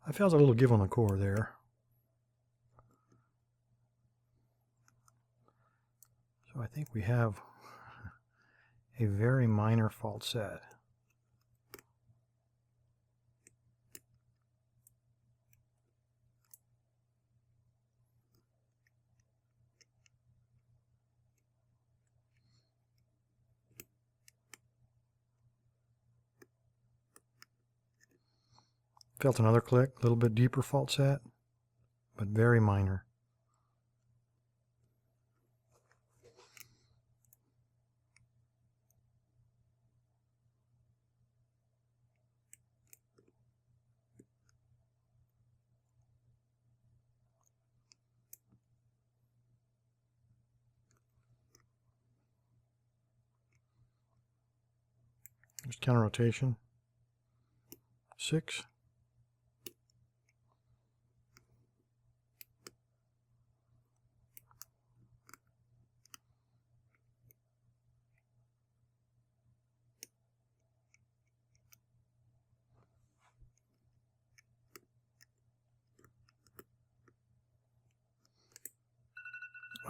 I felt a little give on the core there. So I think we have a very minor fault set. Felt another click, a little bit deeper fault set, but very minor. There's counter rotation. 6.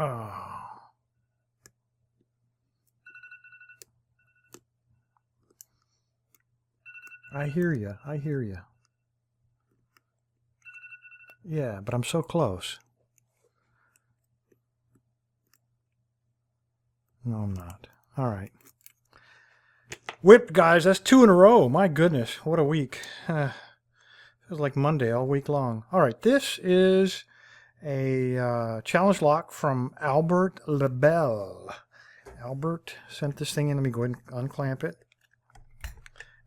Oh. I hear you. I hear you. Yeah, but I'm so close. No, I'm not. All right. Whipped, guys. That's 2 in a row. My goodness. What a week. Feels like Monday all week long. All right. This is a challenge lock from Albert Lebel. Albert sent this thing in. Let me go ahead and unclamp it.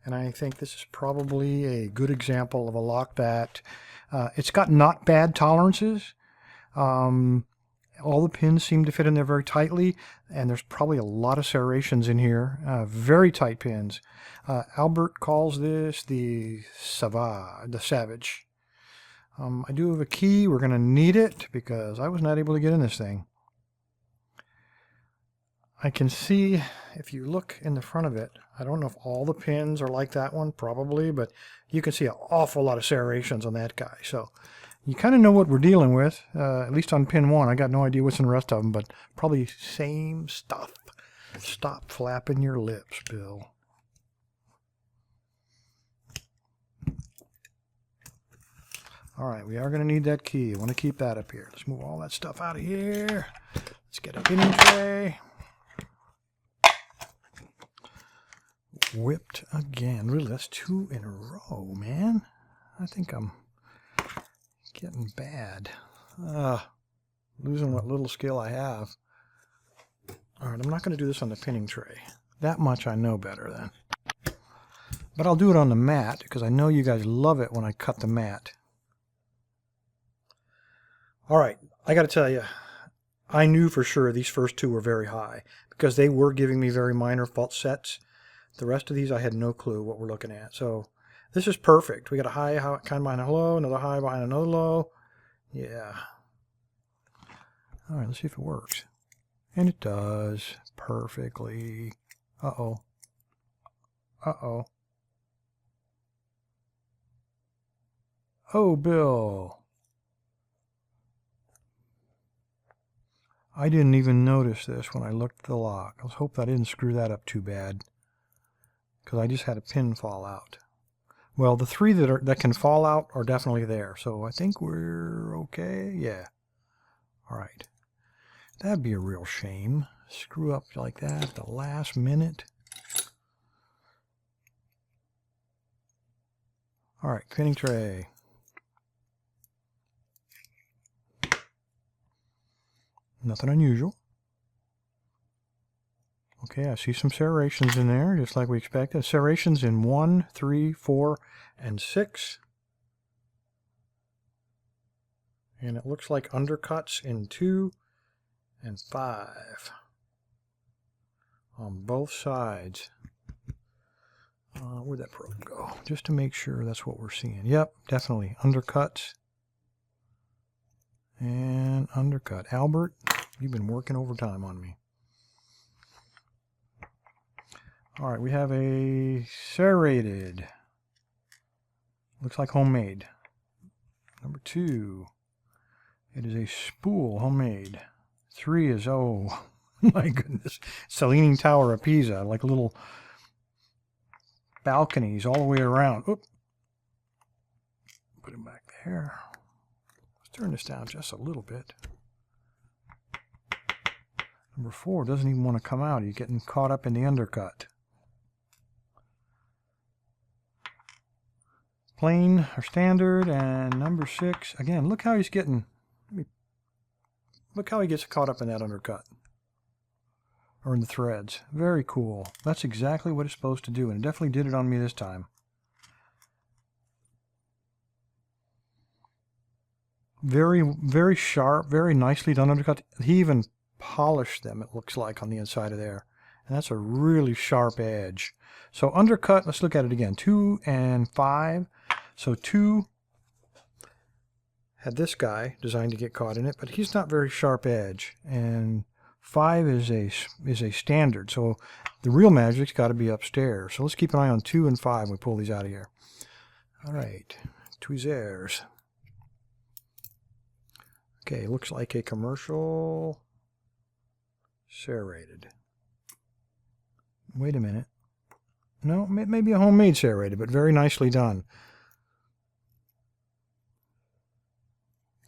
And I think this is probably a good example of a lock that it's got not bad tolerances. All the pins seem to fit in there very tightly, and there's probably a lot of serrations in here. Very tight pins. Albert calls this the Savage. I do have a key. We're going to need it because I was not able to get in this thing. I can see, if you look in the front of it, I don't know if all the pins are like that one, probably, but you can see an awful lot of serrations on that guy. So you kind of know what we're dealing with, at least on pin 1. I got no idea what's in the rest of them, but probably same stuff. Stop flapping your lips, Bill. All right, we are going to need that key. I want to keep that up here. Let's move all that stuff out of here. Let's get a pinning tray. Whipped again. Really, that's 2 in a row, man. I think I'm getting bad. Losing what little skill I have. All right, I'm not going to do this on the pinning tray. That much I know better then. But I'll do it on the mat because I know you guys love it when I cut the mat. All right, I got to tell you, I knew for sure these first 2 were very high because they were giving me very minor fault sets. The rest of these I had no clue what we're looking at. So this is perfect. We got a high kind of behind a low, another high behind another low. Yeah. All right, let's see if it works. And it does perfectly. Uh-oh. Uh-oh. Oh, Bill. I didn't even notice this when I looked at the lock. Let's hope I didn't screw that up too bad, because I just had a pin fall out. Well, the 3 that can fall out are definitely there, so I think we're okay. Yeah. All right. That'd be a real shame. Screw up like that at the last minute. All right, pinning tray. Nothing unusual. Okay, I see some serrations in there, just like we expected. Serrations in 1, 3, 4, and 6. And it looks like undercuts in 2 and 5 on both sides. Where'd that probe go? Just to make sure that's what we're seeing. Yep, definitely undercuts and undercut. Albert, you've been working overtime on me. All right, we have a serrated. Looks like homemade. Number 2. It is a spool, homemade. 3 is, oh my goodness, it's the Leaning Tower of Pisa, like little balconies all the way around. Oop. Put him back there. Let's turn this down just a little bit. Number 4 doesn't even want to come out. He's getting caught up in the undercut. Plain or standard, and number 6. Again, look how he's getting. Look how he gets caught up in that undercut. Or in the threads. Very cool. That's exactly what it's supposed to do, and it definitely did it on me this time. Very, very sharp, very nicely done undercut. He even polished them, it looks like, on the inside of there. And that's a really sharp edge. So undercut, let's look at it again. 2 and 5. So 2 had this guy designed to get caught in it, but he's not very sharp edge. And 5 is a standard. So the real magic's got to be upstairs. So let's keep an eye on 2 and 5 when we pull these out of here. All right, tweezers. Okay, looks like a commercial serrated. Wait a minute. No, maybe a homemade serrated, but very nicely done.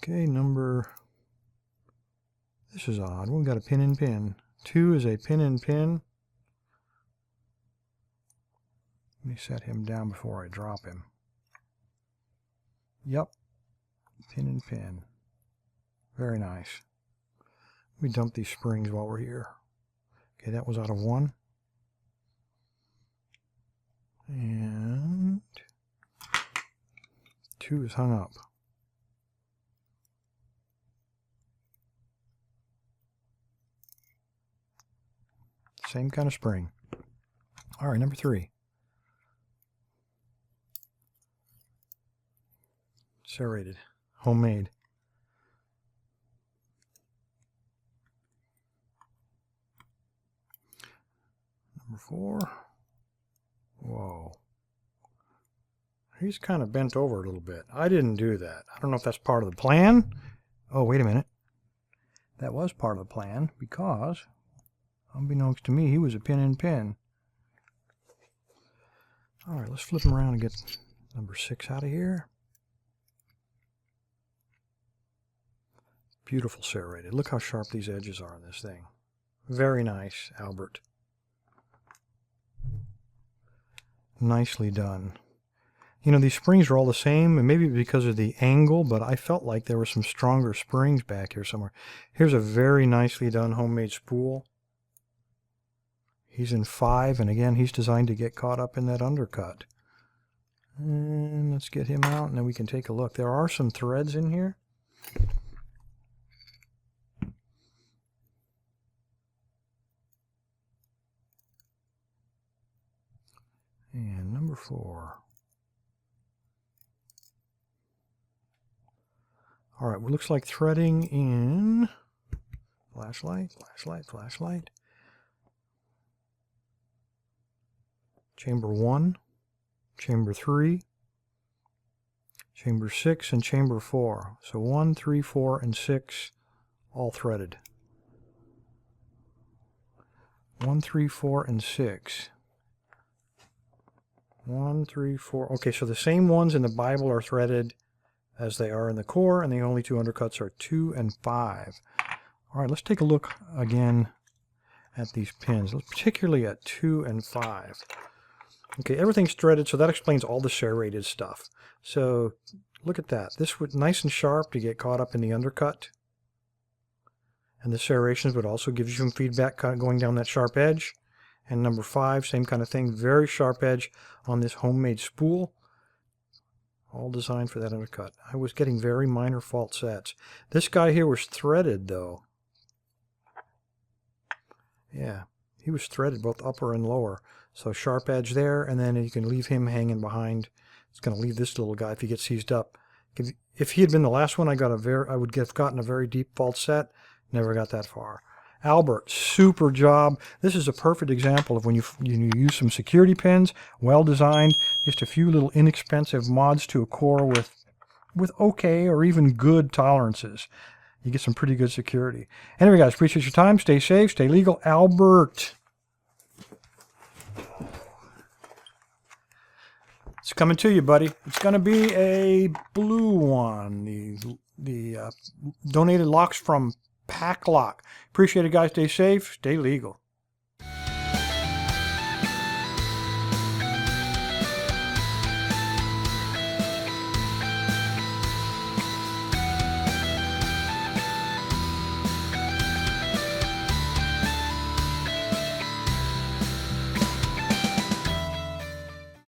Okay, this is odd. We've got a pin and pin. 2 is a pin and pin. Let me set him down before I drop him. Yep, pin and pin. Very nice. Let me dump these springs while we're here. Okay, that was out of 1. And 2 is hung up. Same kind of spring. All right, number 3. Serrated, homemade. Number 4. Whoa. He's kind of bent over a little bit. I didn't do that. I don't know if that's part of the plan. Oh, wait a minute. That was part of the plan because, unbeknownst to me, he was a pin and pin. All right, let's flip him around and get number 6 out of here. Beautiful serrated. Look how sharp these edges are on this thing. Very nice, Albert. Nicely done. You know, these springs are all the same, and maybe because of the angle, but I felt like there were some stronger springs back here somewhere. Here's a very nicely done homemade spool. He's in 5, and again, he's designed to get caught up in that undercut. And let's get him out, and then we can take a look. There are some threads in here. And number 4. All right, well, looks like threading in flashlight, flashlight, flashlight. Chamber 1, chamber 3, chamber 6, and chamber 4. So 1, 3, 4, and 6 all threaded. 1, 3, 4, and 6. 1, 3, 4. Okay, so the same ones in the Bible are threaded as they are in the core, and the only 2 undercuts are 2 and 5. All right, let's take a look again at these pins, particularly at 2 and 5. Okay, everything's threaded, so that explains all the serrated stuff. So look at that. This was nice and sharp to get caught up in the undercut. And the serrations would also give you some feedback going down that sharp edge. And number 5, same kind of thing, very sharp edge on this homemade spool. All designed for that undercut. I was getting very minor fault sets. This guy here was threaded, though. Yeah, he was threaded both upper and lower. So sharp edge there, and then you can leave him hanging behind. It's going to leave this little guy if he gets seized up. If he had been the last one, I would have gotten a very deep fault set. Never got that far. Albert, super job. This is a perfect example of when you use some security pins, well designed, just a few little inexpensive mods to a core with with okay or even good tolerances. You get some pretty good security. Anyway, guys, appreciate your time. Stay safe, stay legal. Albert. It's coming to you, buddy. It's going to be a blue one. The donated locks from Pack Lock. Appreciate it, guys. Stay safe, stay legal.